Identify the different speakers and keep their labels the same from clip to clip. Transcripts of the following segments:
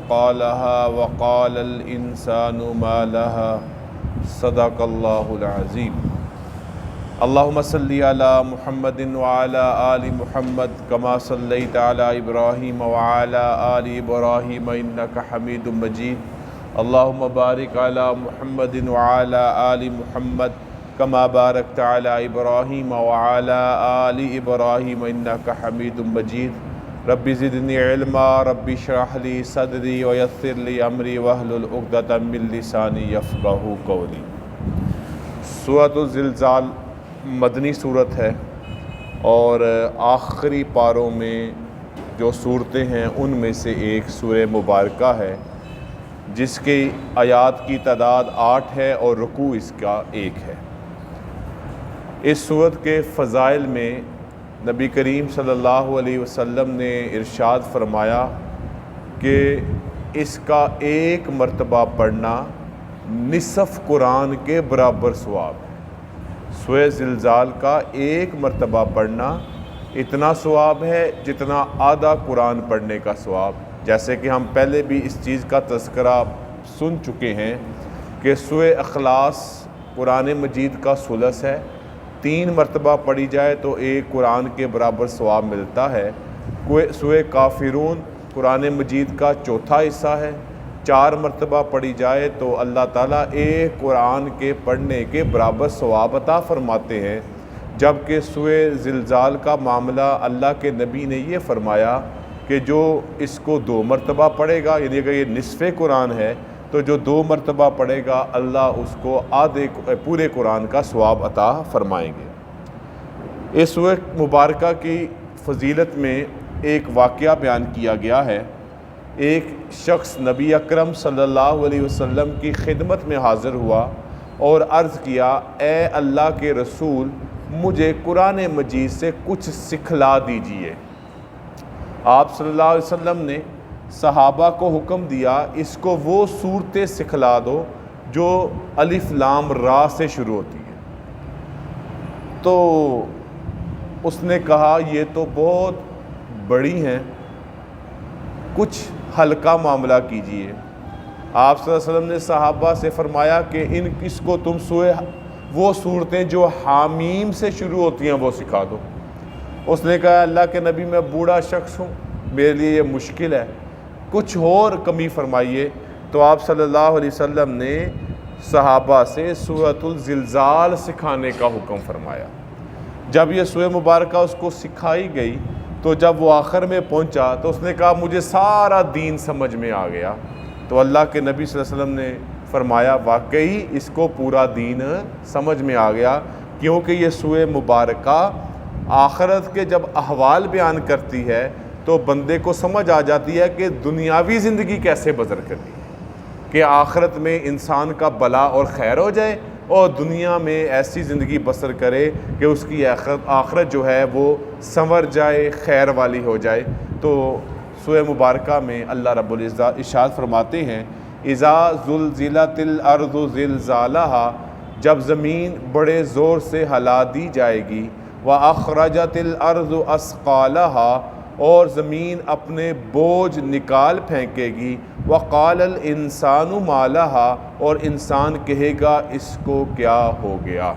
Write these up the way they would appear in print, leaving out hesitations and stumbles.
Speaker 1: قالها وقال الإنسان ما لها صدق الله العظيم. اللهم صل على محمد وعلى آل محمد كما صليت على إبراهيم وعلى آل إبراهيم إنك حميد مجيد. اللهم بارك على محمد وعلى آل محمد كما باركت على إبراهيم وعلى آل إبراهيم إنك حميد مجيد. رب زدنی علما رب اشرح لی صدری ویسر لی امری واحلل عقدۃ من لسانی یفقہوا قولی. سورۃ الزلزال مدنی صورت ہے اور آخری پاروں میں جو صورتیں ہیں ان میں سے ایک سورہ مبارکہ ہے جس کی آیات کی تعداد 8 ہے اور رکوع اس کا 1 ہے. اس صورت کے فضائل میں نبی کریم صلی اللہ علیہ وسلم نے ارشاد فرمایا کہ اس کا 1 مرتبہ پڑھنا نصف قرآن کے برابر ثواب ہے. سورہ زلزال کا 1 مرتبہ پڑھنا اتنا ثواب ہے جتنا آدھا قرآن پڑھنے کا ثواب. جیسے کہ ہم پہلے بھی اس چیز کا تذکرہ سن چکے ہیں کہ سورہ اخلاص قرآن مجید کا ثلث ہے. 3 مرتبہ پڑھی جائے تو 1 قرآن کے برابر ثواب ملتا ہے. سورہ کافرون قرآن مجید کا 4تھا حصہ ہے. 4 مرتبہ پڑھی جائے تو اللہ تعالیٰ 1 قرآن کے پڑھنے کے برابر ثواب عطا فرماتے ہیں. جبکہ سورہ زلزال کا معاملہ اللہ کے نبی نے یہ فرمایا کہ جو اس کو 2 مرتبہ پڑھے گا، یعنی اگر یہ نصف قرآن ہے تو جو 2 مرتبہ پڑھے گا اللہ اس کو پورے قرآن کا ثواب عطا فرمائیں گے. اس سورہ مبارکہ کی فضیلت میں ایک واقعہ بیان کیا گیا ہے. ایک شخص نبی اکرم صلی اللہ علیہ وسلم کی خدمت میں حاضر ہوا اور عرض کیا، اے اللہ کے رسول مجھے قرآن مجید سے کچھ سکھلا دیجئے. آپ صلی اللہ علیہ وسلم نے صحابہ کو حکم دیا اس کو وہ صورتیں سکھلا دو جو الف لام را سے شروع ہوتی ہیں. تو اس نے کہا یہ تو بہت بڑی ہیں، کچھ ہلکا معاملہ کیجئے. آپ صلی اللہ علیہ وسلم نے صحابہ سے فرمایا کہ اس کو تم وہ صورتیں جو حامیم سے شروع ہوتی ہیں وہ سکھا دو. اس نے کہا اللہ کے نبی میں بوڑھا شخص ہوں، میرے لیے یہ مشکل ہے، کچھ اور کمی فرمائیے. تو آپ صلی اللہ علیہ وسلم نے صحابہ سے سورۃ الزلزال سکھانے کا حکم فرمایا. جب یہ سورہ مبارکہ اس کو سکھائی گئی تو جب وہ آخر میں پہنچا تو اس نے کہا مجھے سارا دین سمجھ میں آ گیا. تو اللہ کے نبی صلی اللہ علیہ وسلم نے فرمایا واقعی اس کو پورا دین سمجھ میں آ گیا، کیونکہ یہ سورہ مبارکہ آخرت کے جب احوال بیان کرتی ہے تو بندے کو سمجھ آ جاتی ہے کہ دنیاوی زندگی کیسے بسر کرنی ہے، کہ آخرت میں انسان کا بلا اور خیر ہو جائے اور دنیا میں ایسی زندگی بسر کرے کہ اس کی آخرت جو ہے وہ سنور جائے، خیر والی ہو جائے. تو سورہ مبارکہ میں اللہ رب العزت ارشاد فرماتے ہیں اذا زلزلت الارض زلزالہا، جب زمین بڑے زور سے ہلا دی جائے گی، وَأَخْرَجَتِ الْأَرْضُ أَثْقَالَهَا، اور زمین اپنے بوجھ نکال پھینکے گی، وَقَالَ الْإِنسَانُ مَا لَهَا، اور انسان کہے گا اس کو کیا ہو گیا.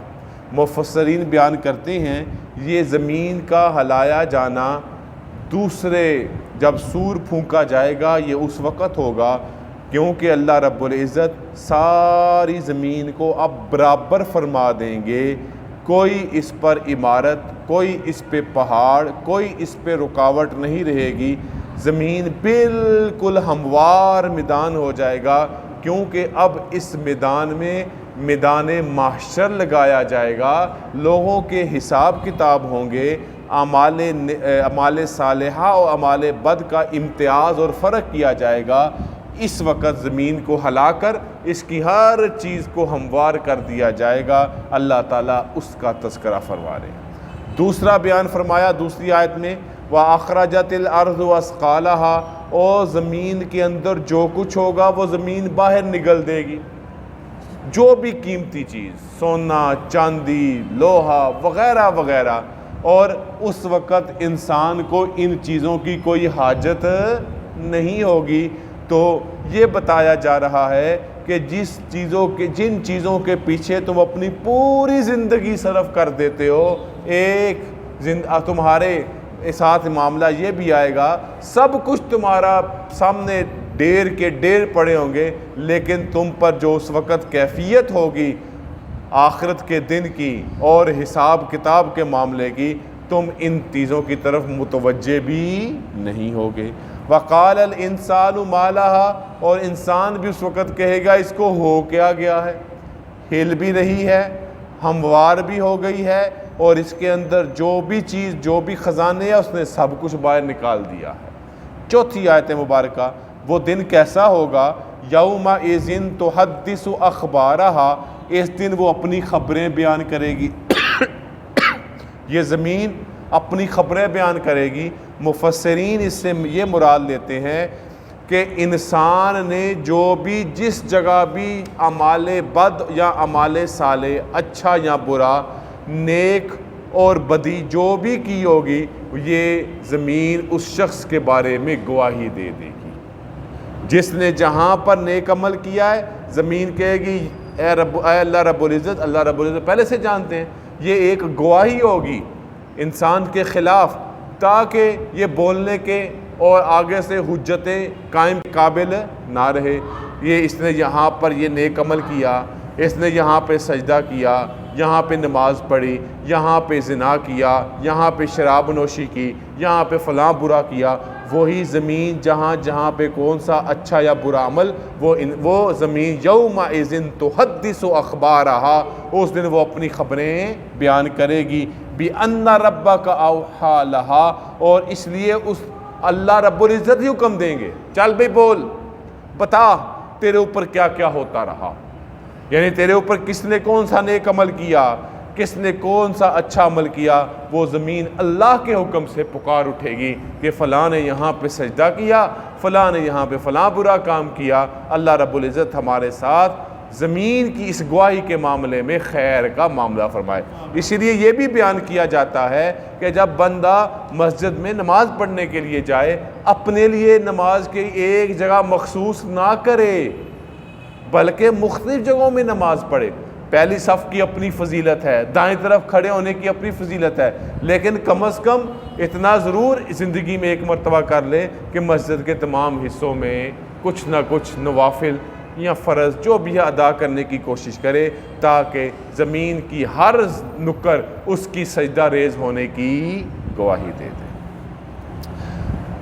Speaker 1: مفسرین بیان کرتے ہیں یہ زمین کا ہلایا جانا دوسرے جب سور پھونکا جائے گا یہ اس وقت ہوگا کیونکہ اللہ رب العزت ساری زمین کو اب برابر فرما دیں گے. کوئی اس پر عمارت، کوئی اس پہ پہاڑ، کوئی اس پہ رکاوٹ نہیں رہے گی. زمین بالکل ہموار میدان ہو جائے گا کیونکہ اب اس میدان میں میدان محشر لگایا جائے گا. لوگوں کے حساب کتاب ہوں گے، اعمال صالحہ اور اعمال بد کا امتیاز اور فرق کیا جائے گا. اس وقت زمین کو ہلا کر اس کی ہر چیز کو ہموار کر دیا جائے گا. اللہ تعالیٰ اس کا تذکرہ فرما رہے ہیں. دوسرا بیان فرمایا دوسری آیت میں وَأَخْرَجَتِ الْأَرْضُ أَثْقَالَهَا، اور زمین کے اندر جو کچھ ہوگا وہ زمین باہر نگل دے گی. جو بھی قیمتی چیز، سونا، چاندی، لوہا وغیرہ وغیرہ، اور اس وقت انسان کو ان چیزوں کی کوئی حاجت نہیں ہوگی. تو یہ بتایا جا رہا ہے کہ جن چیزوں کے پیچھے تم اپنی پوری زندگی صرف کر دیتے ہو، تمہارے ساتھ معاملہ یہ بھی آئے گا، سب کچھ تمہارا سامنے ڈیر کے ڈیر پڑے ہوں گے، لیکن تم پر جو اس وقت کیفیت ہوگی آخرت کے دن کی اور حساب کتاب کے معاملے کی، تم ان چیزوں کی طرف متوجہ بھی نہیں ہوگے۔ وقال الانسان ما لها، اور انسان بھی اس وقت کہے گا اس کو ہو کیا گیا ہے، ہل بھی رہی ہے، ہموار بھی ہو گئی ہے، اور اس کے اندر جو بھی خزانے ہیں اس نے سب کچھ باہر نکال دیا ہے۔ چوتھی آیت مبارکہ، وہ دن کیسا ہوگا، یومئذ تحدث اخبارہا، اس دن وہ اپنی خبریں بیان کرے گی یہ زمین اپنی خبریں بیان کرے گی۔ مفسرین اس سے یہ مراد لیتے ہیں کہ انسان نے جو بھی جس جگہ بھی اعمال بد یا اعمال صالح، اچھا یا برا، نیک اور بدی جو بھی کی ہوگی، یہ زمین اس شخص کے بارے میں گواہی دے دے گی۔ جس نے جہاں پر نیک عمل کیا ہے، زمین کہے گی اے اللہ رب العزت، اللہ رب العزت پہلے سے جانتے ہیں، یہ ایک گواہی ہوگی انسان کے خلاف، تاکہ یہ بولنے کے اور آگے سے حجتیں قائم قابل نہ رہے۔ یہ اس نے یہاں پر یہ نیک عمل کیا، اس نے یہاں پہ سجدہ کیا، یہاں پہ نماز پڑھی، یہاں پہ زنا کیا، یہاں پہ شراب نوشی کی، یہاں پہ فلاں برا کیا۔ وہی زمین جہاں پہ کون سا اچھا یا برا عمل، وہ زمین یومئذ تحدث اخبارہا، اس دن وہ اپنی خبریں بیان کرے گی۔ بِأَنَّ رَبَّكَ أَوْحَىٰ لَهَا، اور اس لیے اس اللہ رب العزت ہی حکم دیں گے، چل بھئی بول، بتا تیرے اوپر کیا کیا ہوتا رہا، یعنی تیرے اوپر کس نے کون سا نیک عمل کیا، کس نے کون سا اچھا عمل کیا۔ وہ زمین اللہ کے حکم سے پکار اٹھے گی کہ فلاں نے یہاں پہ سجدہ کیا، فلاں نے یہاں پہ فلاں برا کام کیا۔ اللہ رب العزت ہمارے ساتھ زمین کی اس گواہی کے معاملے میں خیر کا معاملہ فرمائے۔ اسی لیے یہ بھی بیان کیا جاتا ہے کہ جب بندہ مسجد میں نماز پڑھنے کے لیے جائے، اپنے لیے نماز کی ایک جگہ مخصوص نہ کرے، بلکہ مختلف جگہوں میں نماز پڑھے۔ پہلی صف کی اپنی فضیلت ہے، دائیں طرف کھڑے ہونے کی اپنی فضیلت ہے، لیکن کم از کم اتنا ضرور زندگی میں ایک مرتبہ کر لے کہ مسجد کے تمام حصوں میں کچھ نہ کچھ نوافل یا فرض جو بھی ادا کرنے کی کوشش کرے، تاکہ زمین کی ہر نکر اس کی سجدہ ریز ہونے کی گواہی دے دے۔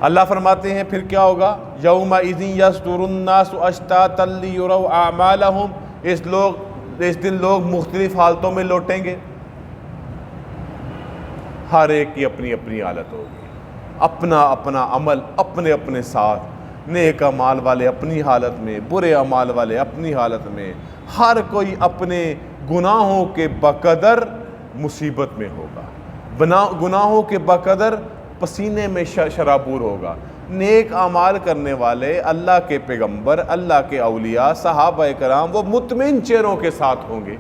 Speaker 1: اللہ فرماتے ہیں پھر کیا ہوگا، یومئذ یصدر الناس اشتاتا لیروا اعمالہم، اس دن لوگ مختلف حالتوں میں لوٹیں گے، ہر ایک کی اپنی اپنی حالت ہوگی، اپنا اپنا عمل اپنے اپنے ساتھ، نیک اعمال والے اپنی حالت میں، برے اعمال والے اپنی حالت میں، ہر کوئی اپنے گناہوں کے بقدر مصیبت میں ہوگا، گناہوں کے بقدر پسینے میں شرابور ہوگا۔ نیک اعمال کرنے والے اللہ کے پیغمبر، اللہ کے اولیاء، صحابہ کرام، وہ مطمئن چہروں کے ساتھ ہوں گے،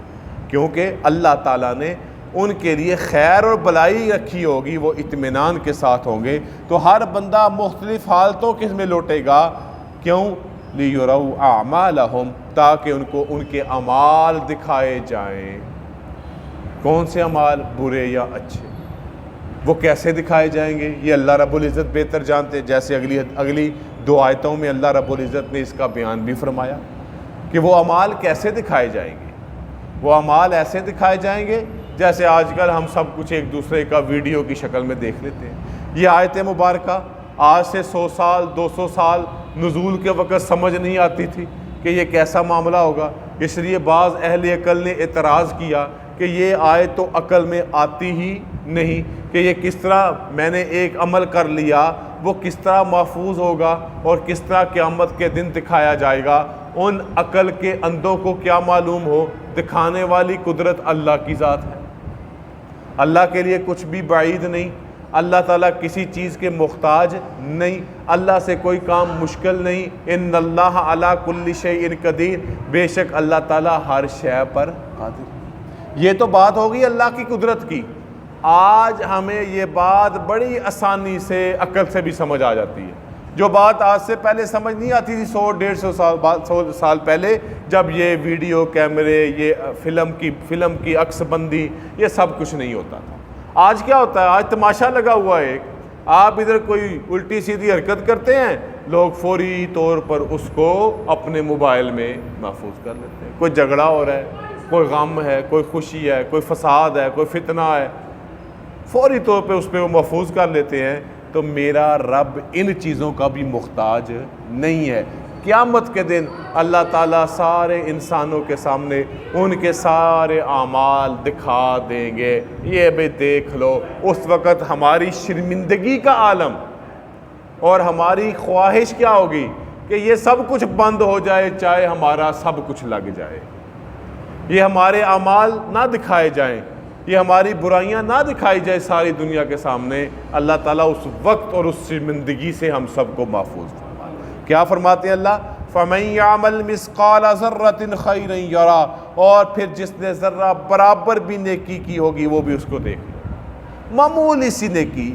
Speaker 1: کیونکہ اللہ تعالیٰ نے ان کے لیے خیر اور بلائی رکھی ہوگی، وہ اطمینان کے ساتھ ہوں گے۔ تو ہر بندہ مختلف حالتوں کس میں لوٹے گا، کیوں؟ لِيُرَوْا أَعْمَالَهُمْ، تاکہ ان کو ان کے اعمال دکھائے جائیں۔ کون سے اعمال، برے یا اچھے؟ وہ کیسے دکھائے جائیں گے یہ اللہ رب العزت بہتر جانتے، جیسے اگلی دو آیتوں میں اللہ رب العزت نے اس کا بیان بھی فرمایا کہ وہ اعمال کیسے دکھائے جائیں گے۔ وہ اعمال ایسے دکھائے جائیں گے جیسے آج کل ہم سب کچھ ایک دوسرے کا ویڈیو کی شکل میں دیکھ لیتے ہیں۔ یہ آیت مبارکہ آج سے 100 سال 200 سال نزول کے وقت سمجھ نہیں آتی تھی کہ یہ کیسا معاملہ ہوگا، اس لیے بعض اہل عقل نے اعتراض کیا کہ یہ آیت تو عقل میں آتی ہی نہیں کہ یہ کس طرح میں نے ایک عمل کر لیا وہ کس طرح محفوظ ہوگا اور کس طرح قیامت کے دن دکھایا جائے گا۔ ان عقل کے اندھوں کو کیا معلوم ہو، دکھانے والی قدرت اللہ کی ذات ہے، اللہ کے لیے کچھ بھی بعید نہیں، اللہ تعالیٰ کسی چیز کے محتاج نہیں، اللہ سے کوئی کام مشکل نہیں۔ ان اللہ علی کل شیء قدیر، بے شک اللہ تعالیٰ ہر شے پر قادر۔ یہ تو بات ہوگی اللہ کی قدرت کی۔ آج ہمیں یہ بات بڑی آسانی سے عقل سے بھی سمجھ آ جاتی ہے، جو بات آج سے پہلے سمجھ نہیں آتی تھی 100-150 سال پہلے، جب یہ ویڈیو کیمرے، یہ فلم کی عکس بندی، یہ سب کچھ نہیں ہوتا تھا۔ آج کیا ہوتا ہے؟ آج تماشا لگا ہوا ہے، آپ ادھر کوئی الٹی سیدھی حرکت کرتے ہیں، لوگ فوری طور پر اس کو اپنے موبائل میں محفوظ کر لیتے ہیں۔ کوئی جھگڑا ہو رہا ہے، کوئی غم ہے، کوئی خوشی ہے، کوئی فساد ہے، کوئی فتنہ ہے، فوری طور پہ اس پہ وہ محفوظ کر لیتے ہیں۔ تو میرا رب ان چیزوں کا بھی محتاج نہیں ہے۔ قیامت کے دن اللہ تعالیٰ سارے انسانوں کے سامنے ان کے سارے اعمال دکھا دیں گے، یہ بھی دیکھ لو۔ اس وقت ہماری شرمندگی کا عالم اور ہماری خواہش کیا ہوگی کہ یہ سب کچھ بند ہو جائے، چاہے ہمارا سب کچھ لگ جائے، یہ ہمارے اعمال نہ دکھائے جائیں، یہ ہماری برائیاں نہ دکھائی جائے ساری دنیا کے سامنے۔ اللہ تعالیٰ اس وقت اور اس شرمندگی سے ہم سب کو محفوظ فرمائے۔ کیا فرماتے ہیں اللہ؟ فَمَن يَعْمَلْ مِثْقَالَ ذَرَّةٍ خَيْرًا يَرَهُ، اور پھر جس نے ذرہ برابر بھی نیکی کی ہوگی وہ بھی اس کو دیکھ لے۔ معمولی سی نیکی،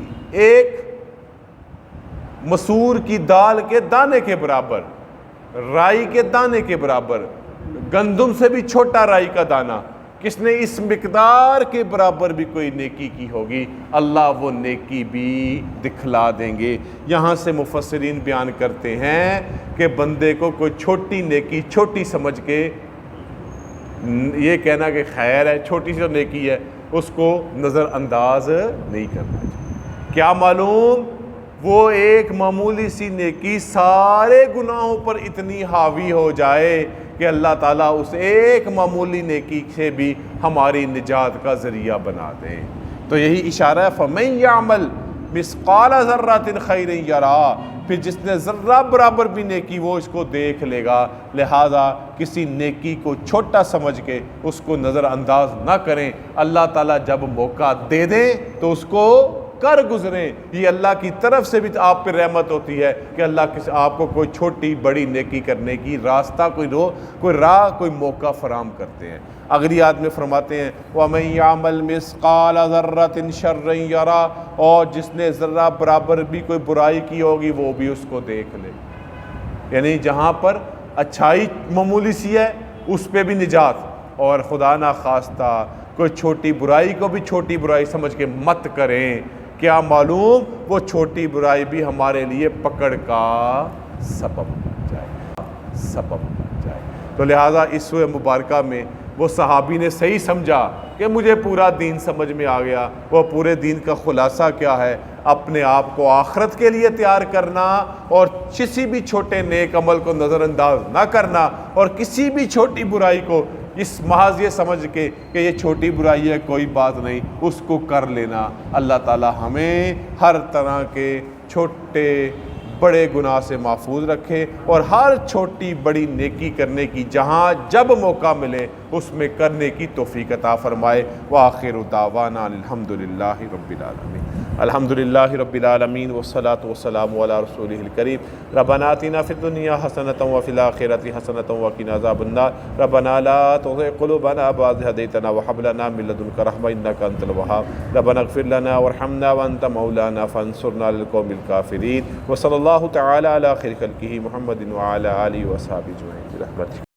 Speaker 1: ایک مسور کی دال کے دانے کے برابر، رائی کے دانے کے برابر، گندم سے بھی چھوٹا رائی کا دانہ، کس نے اس مقدار کے برابر بھی کوئی نیکی کی ہوگی، اللہ وہ نیکی بھی دکھلا دیں گے۔ یہاں سے مفسرین بیان کرتے ہیں کہ بندے کو کوئی چھوٹی نیکی چھوٹی سمجھ کے یہ کہنا کہ خیر ہے، چھوٹی سی نیکی ہے، اس کو نظر انداز نہیں کرنا چاہیے۔ کیا معلوم وہ ایک معمولی سی نیکی سارے گناہوں پر اتنی حاوی ہو جائے کہ اللہ تعالیٰ اس ایک معمولی نیکی سے بھی ہماری نجات کا ذریعہ بنا دیں۔ تو یہی اشارہ ہے فَمَن يَعْمَلْ مِثْقَالَ ذَرَّةٍ خَيْرًا يَرَهُ، پھر جس نے ذرہ برابر بھی نیکی وہ اس کو دیکھ لے گا۔ لہٰذا کسی نیکی کو چھوٹا سمجھ کے اس کو نظر انداز نہ کریں۔ اللہ تعالیٰ جب موقع دے دیں تو اس کو کر گزریں۔ یہ اللہ کی طرف سے بھی آپ پہ رحمت ہوتی ہے کہ اللہ آپ کو کوئی چھوٹی بڑی نیکی کرنے کی راستہ، کوئی راہ، کوئی موقع فراہم کرتے ہیں۔ اگلی آیت میں فرماتے ہیں وَمَن يَعْمَلْ مِثْقَالَ ذَرَّةٍ شَرًّا يَرَهُ، اور جس نے ذرہ برابر بھی کوئی برائی کی ہوگی وہ بھی اس کو دیکھ لے۔ یعنی جہاں پر اچھائی معمولی سی ہے اس پہ بھی نجات، اور خدا نخواستہ کوئی چھوٹی برائی کو بھی چھوٹی برائی سمجھ کے مت کریں۔ کیا معلوم وہ چھوٹی برائی بھی ہمارے لیے پکڑ کا سبب بن جائے۔ تو لہٰذا اس سورہ مبارکہ میں وہ صحابی نے صحیح سمجھا کہ مجھے پورا دین سمجھ میں آ گیا۔ وہ پورے دین کا خلاصہ کیا ہے؟ اپنے آپ کو آخرت کے لیے تیار کرنا، اور کسی بھی چھوٹے نیک عمل کو نظر انداز نہ کرنا، اور کسی بھی چھوٹی برائی کو اس محض یہ سمجھ کے کہ یہ چھوٹی برائی ہے کوئی بات نہیں، اس کو کر لینا۔ اللہ تعالی ہمیں ہر طرح کے چھوٹے بڑے گناہ سے محفوظ رکھے، اور ہر چھوٹی بڑی نیکی کرنے کی جہاں جب موقع ملے اس میں کرنے کی توفیق عطا فرمائے۔ وآخر دعوانا الحمدللہ رب العالمین۔ الحمدللہ رب العالمین والصلاة والسلام علی رسولہ الکریم۔ ربنا آتنا فی الدنیا حسنۃ وفی الآخرۃ حسنۃ وقنا عذاب النار۔ ربنا لا تزغ قلوبنا بعد إذ هديتنا وهب لنا من لدنك رحمة إنك أنت الوهاب۔ ربنا اغفر لنا وارحمنا وأنت مولانا فانصرنا على القوم الكافرين۔ وصلی اللہ تعالی علی خیر خلقہ محمد وعلی آلہ وصحبہ اجمعین برحمتک۔